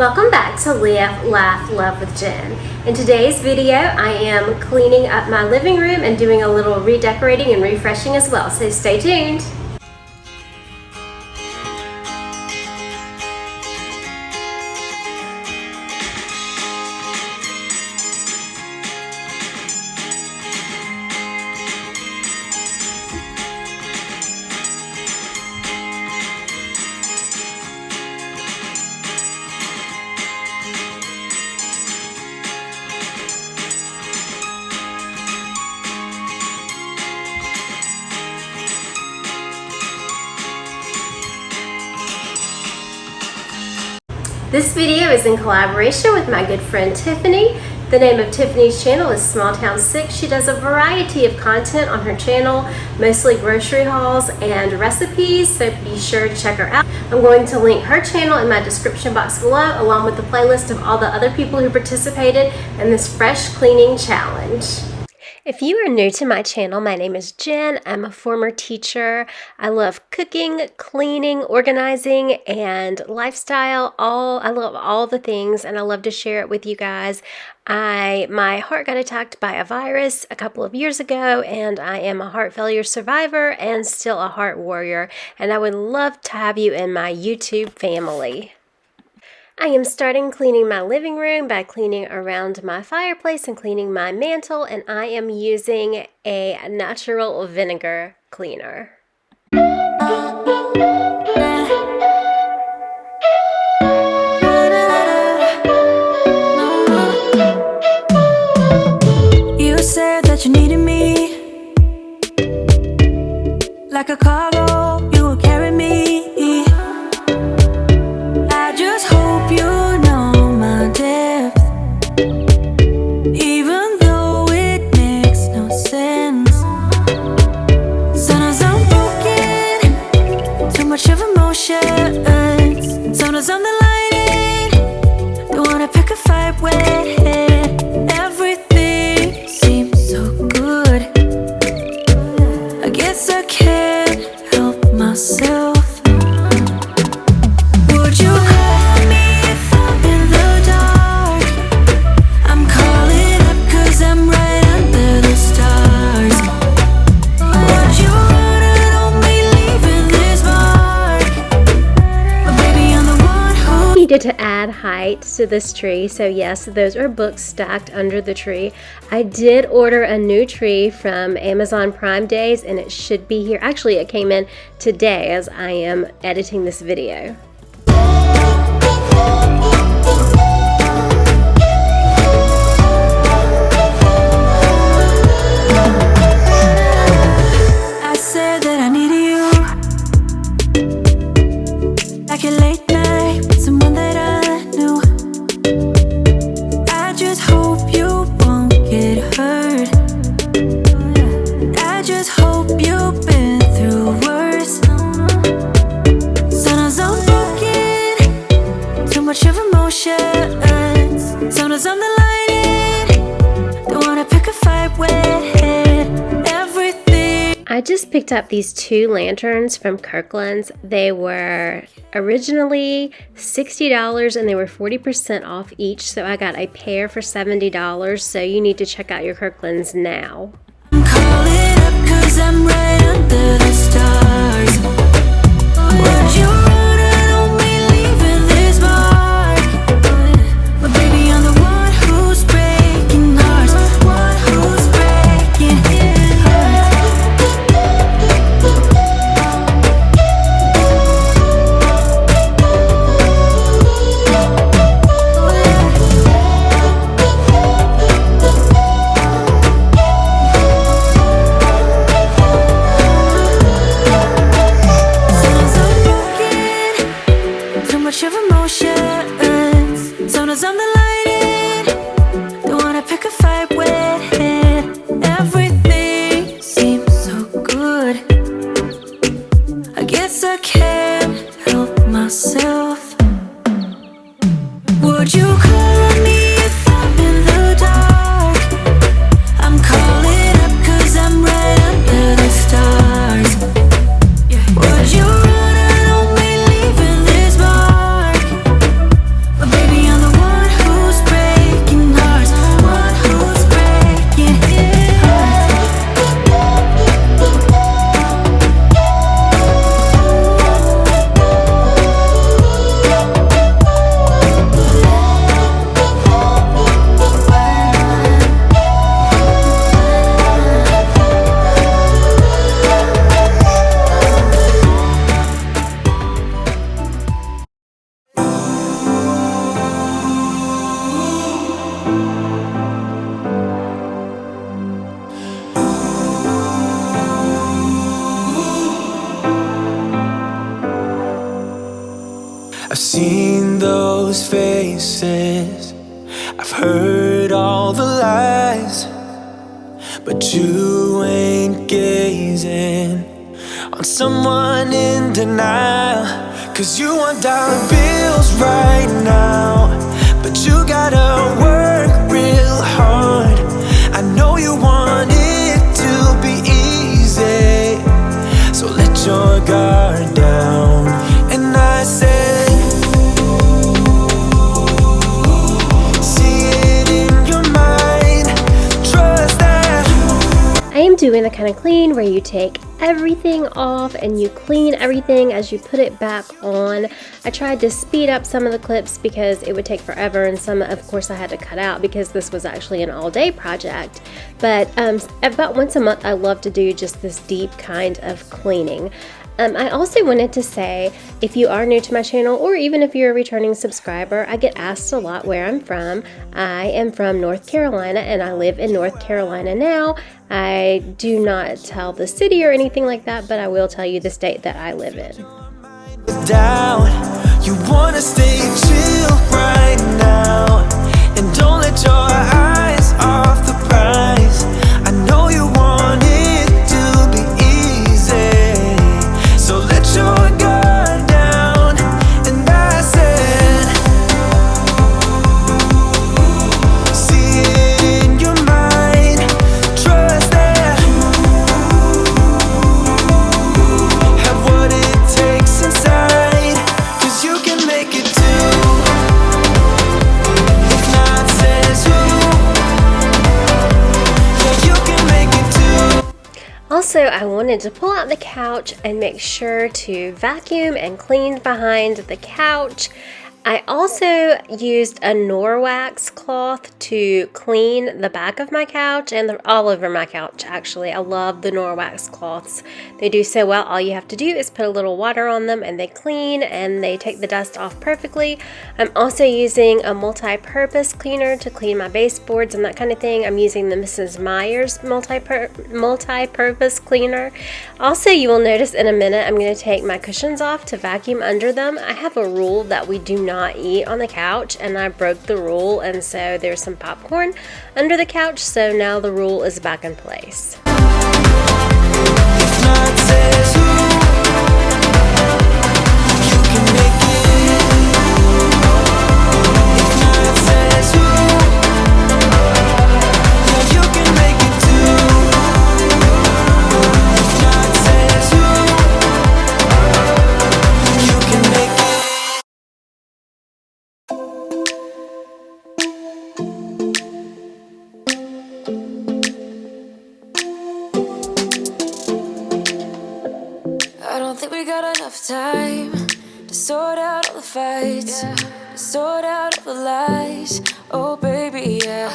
Welcome back to Live, Laugh, Love with Jen. In today's video, I am cleaning up my living room and doing a little redecorating and refreshing as well, so stay tuned. This video is in collaboration with my good friend Tiffany. The name of Tiffany's channel is Small Town 6. She does a variety of content on her channel, mostly grocery hauls and recipes, so be sure to check her out. I'm going to link her channel in my description box below, along with the playlist of all the other people who participated in this fresh cleaning challenge. If you are new to my channel, my name is Jen. I'm a former teacher. I love cooking, cleaning, organizing, and lifestyle. I love all the things, and I love to share it with you guys. My heart got attacked by a virus a couple of years ago, and I am a heart failure survivor and still a heart warrior, and I would love to have you in my YouTube family. I am starting cleaning my living room by cleaning around my fireplace and cleaning my mantle, and I am using a natural vinegar cleaner. You said that you needed me, like a cargo, you will carry me. I just hope you know my depth, even though it makes no sense. Sometimes I'm broken, too much of emotion. Sometimes I'm the lightning, don't wanna pick a fight with. Everything seems so good, I guess I can't help myself. Would you call me if I'm in the dark? I'm calling up 'cause I'm right under the stars. Would you run on me leaving this mark? But baby, I'm the one who Needed to add height to this tree, so yes, those are books stacked under the tree. I did order a new tree from Amazon Prime Days, and it should be here. Actually, it came in today as I am editing this video. I said that I needed you, like a late night with someone that I knew. I just hope you won't get hurt. I just hope you've been through worse. Sometimes I'm broken, too much of emotions. Sometimes I'm the lightning, don't wanna pick a fight with. Everything I just picked up these two lanterns from Kirkland's. They were originally $60 and they were 40% off each, so I got a pair for $70, so you need to check out your Kirkland's now. I'm calling up 'cause I'm right under the stars. Would you run on me leaving this mark? But baby, I'm the one who's breaking hearts, one who's breaking hearts. Sometimes I'm broken, too much of emotions. Sometimes I'm the lightning, don't wanna pick a fight with. Everything seems so good, I guess I can't help myself. Would you call me if I'm in the dark? I'm calling up 'cause I'm right under the stars. Would you run on me leaving this mark? But baby, faces. I've heard all the lies, but you ain't gazing on someone in denial. 'Cause you want dollar bills right now, but you gotta work real hard. I know you want it to be easy, so let your guard down. And I said, see it in your mind, trust that. I am doing the kind of clean where you take everything off and you clean everything as you put it back on. I tried to speed up some of the clips because it would take forever, and some of course I had to cut out because this was actually an all-day project. But about once a month I love to do just this deep kind of cleaning. I also wanted to say, if you are new to my channel, or even if you're a returning subscriber, I get asked a lot where I'm from. I am from North Carolina, and I live in North Carolina now. I do not tell the city or anything like that, but I will tell you the state that I live in. Down, you wanna stay chill right now, and don't let your eyes off the prize. I know you want it to be easy, so let your guard down. And I said, see it in your mind, trust that. Have what it takes inside, 'cause you can make it too. If not says who, yeah, you can make it too. Also, I wanted to pull out the couch and make sure to vacuum and clean behind the couch. I also used a Norwax cloth to clean the back of my couch and all over my couch, actually. I love the Norwax cloths. They do so well. All you have to do is put a little water on them and they clean and they take the dust off perfectly. I'm also using a multi-purpose cleaner to clean my baseboards and that kind of thing. I'm using the Mrs. Meyer's multi-purpose cleaner. Also, you will notice in a minute I'm going to take my cushions off to vacuum under them. I have a rule that we do not eat on the couch, and I broke the rule, and so there's some popcorn under the couch, so now the rule is back in place. If not says who, you can make it. If not says who, yeah, you can make it too. If not says who, you can make it. I don't think we got enough time to sort out all the fights, to sort out all the lies. Oh baby, yeah.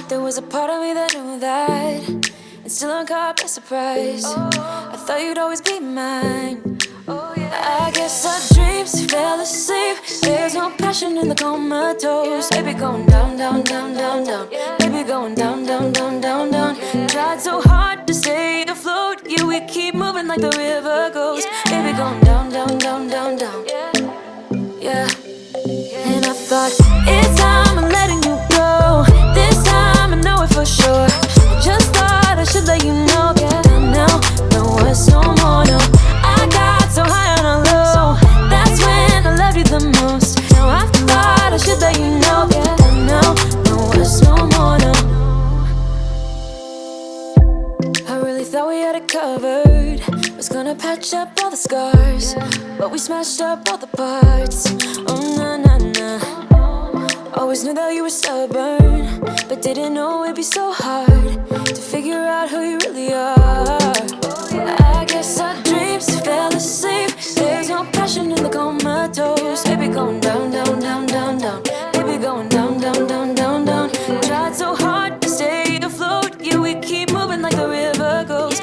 There was a part of me that knew that, and still I'm caught by surprise. I thought you'd always be mine. I guess our dreams fell asleep. There's no passion in the comatose. Baby going down, down, down, down, down. Baby going down, down, down, down, down. Tried so hard to stay afloat. Yeah, we keep moving like the river goes. Baby going down, down, down, down, down. Yeah. And I thought, it's time I'm letting you go. This time I know it for sure. I just thought I should let you know. Yeah, now, no words no more, no. I got so high on a low. That's when I loved you the most. Now I thought I should let you know. Yeah, now, no words no more, no. I really thought we had it covered. Was gonna patch up all the scars, but we smashed up all the parts. Oh na na na. Always knew that you were stubborn, but didn't know it'd be so hard to figure out who you really are. I guess our dreams fell asleep. There's no passion in the comatose. Baby going down, down, down, down, down. Baby going down, down, down, down, down. Tried so hard to stay afloat. Yeah, we keep moving like the river goes.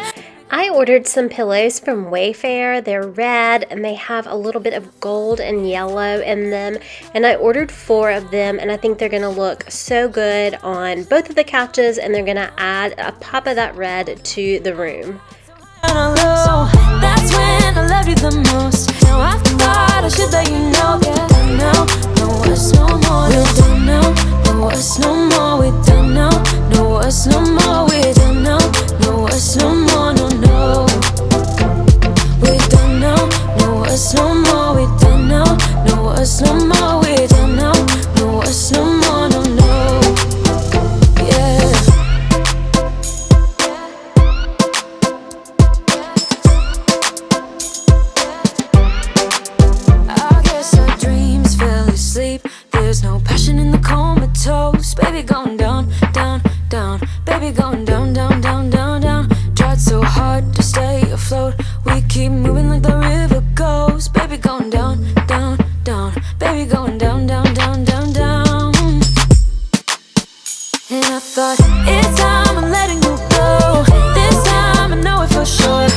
I ordered some pillows from Wayfair. They're red and they have a little bit of gold and yellow in them. And I ordered 4 of them, and I think they're gonna look so good on both of the couches, and they're gonna add a pop of that red to the room. That's when I loved you the most. Now I thought I should let you know. Yeah, now no us no more. We're done now, no us no more. We're done now, no us no more. We're done now, no us no more, no, no. We're done now, no us no more. We're done now, no us no more. We're done now, no us no more, no, no. Yeah. I guess our dreams fell asleep. There's no passion in the comatose. Baby going down, down, down. Baby going down, down, down, down, down. Tried so hard to stay afloat. We keep moving like the river goes. Baby going down, down, down. Baby going down, down, down, down, down. And I thought, it's time I'm letting you go. This time I know it for sure.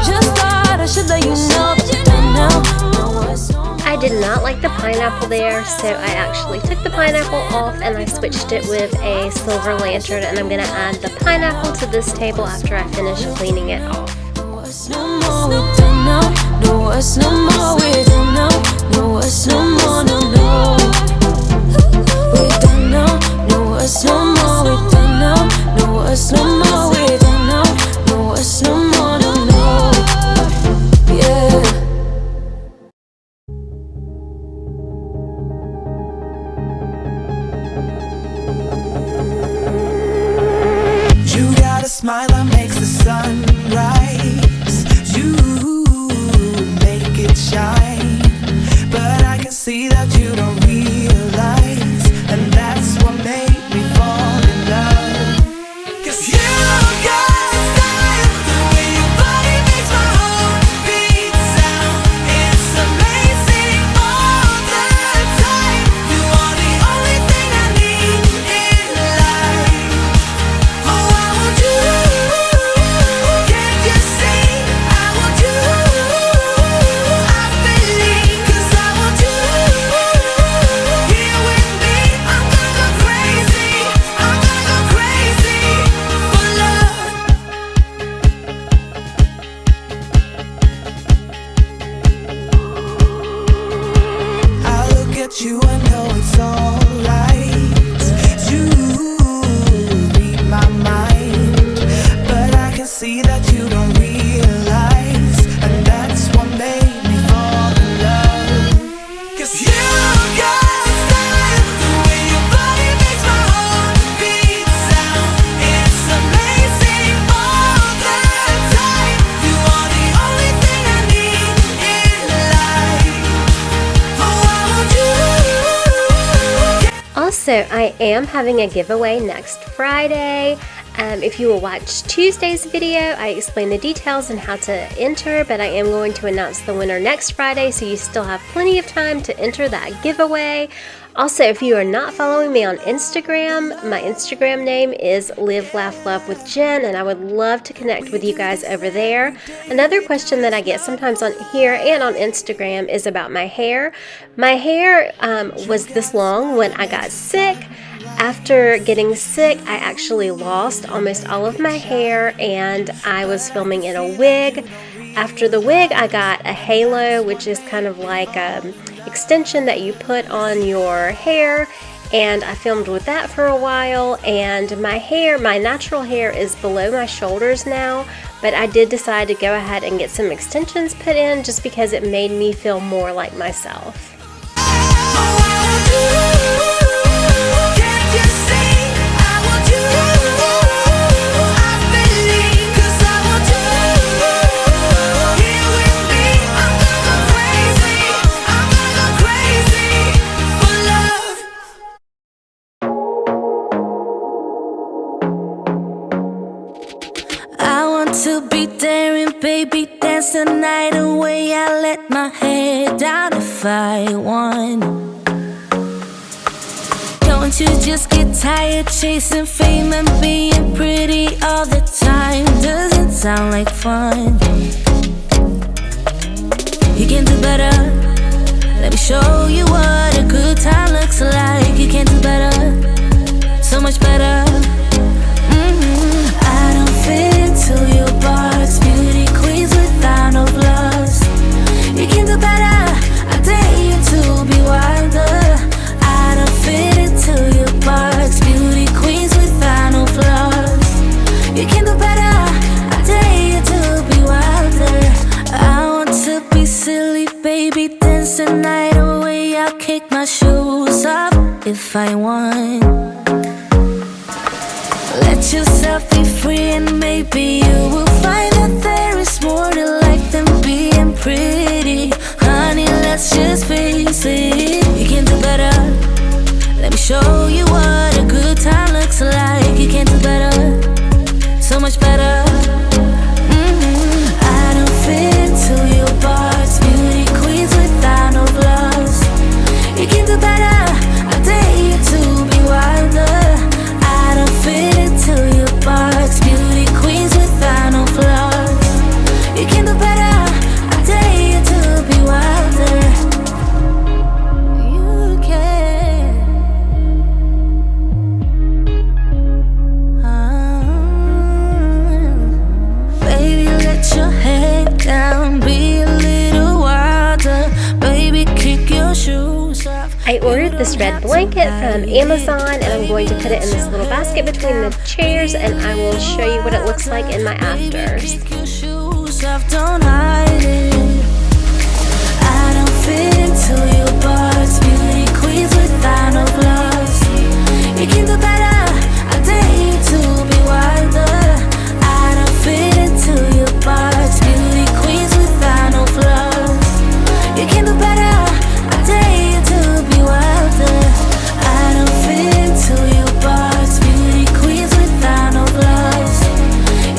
Just thought I should let you know. But now, no, it's no more. I did not like the pineapple there, so I actually took the pineapple off and I switched it with a silver lantern, and I'm going to add the pineapple to this table after I finish cleaning it off. No us no more, we're done now. No us no more, we're done now. No us no more, no, no. We're done now. No us no more, we're done now. No us no more, we're done now. No us no more, no, no. Yeah. You got a smile that makes the sun rise. You make it shine. But I can see that you don't realize, and that's what made me fall in love. 'Cause you got style, the way your body makes my heart beat sound. It's amazing all the time. You are the only thing I need in life. Oh, I want you. Can't you see? I want you. I believe, 'cause I want you here with me. I'm gonna go crazy. I'm gonna go crazy for love. I look at you, I know it's alright. You read my mind, but I can see that you don't realize, and that's what made me fall in love. 'Cause you got style, the way your body makes my heart beat sound. It's amazing all the time. You are the only thing I need in life. Oh, I want you. Also, I am having a giveaway next Friday. If you will watch Tuesday's video, I explain the details and how to enter, but I am going to announce the winner next Friday, so you still have plenty of time to enter that giveaway. Also, if you are not following me on Instagram, my Instagram name is LiveLaughLovewithJen, and I would love to connect with you guys over there. Another question that I get sometimes on here and on Instagram is about my hair. My hair was this long when I got sick. After getting sick, I actually lost almost all of my hair, and I was filming in a wig. After the wig, I got a halo, which is kind of like an extension that you put on your hair, and I filmed with that for a while. And my hair, my natural hair, is below my shoulders now, but I did decide to go ahead and get some extensions put in just because it made me feel more like myself. To be daring, baby, dance the night away. I let my hair down if I won. Don't you just get tired chasing fame and being pretty all the time? Doesn't sound like fun. You can do better. Let me show you what a good time looks like. You can do better, so much better. I don't fit into your box. Beauty queens without no flaws. You can do better. I dare you to be wilder. could find one. Let yourself be free and maybe you will find that there is more to life than being pretty. Honey, let's just face it, you can do better. Let me show you what a good time looks like. You can do better, so much better. I don't fit into your box, beauty queens without no flaws. You can do better, I dare you to be wilder. I don't fit into your box, beauty queens without no flaws. You can do better, I dare you to be wilder. You can. Baby, let your head down, be a little wilder. Baby, kick your shoes off. I ordered this red blanket from Amazon, and I'm going to put it in this little basket between the chairs, and I will show you what it looks like in my afters. Kick your shoes off, don't hide it. I don't fit into your box, beauty queens without no flaws. You can do better, I dare you to be wilder. I don't fit into your box, beauty queens without no flaws. You can do better, I dare you to be wilder. I don't fit into your box, beauty queens without no flaws.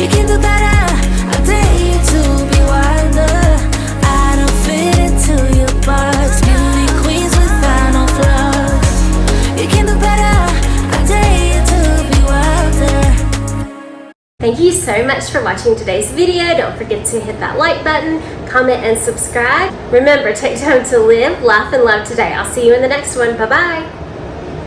You can do better, I dare you to be wilder. I don't fit into your box, beauty queens without no flaws. You can do better, I dare you to be wilder. Thank you so much for watching today's video. Don't forget to hit that like button, comment, and subscribe. Remember, take time to live, laugh, and love today. I'll see you in the next one. Bye-bye.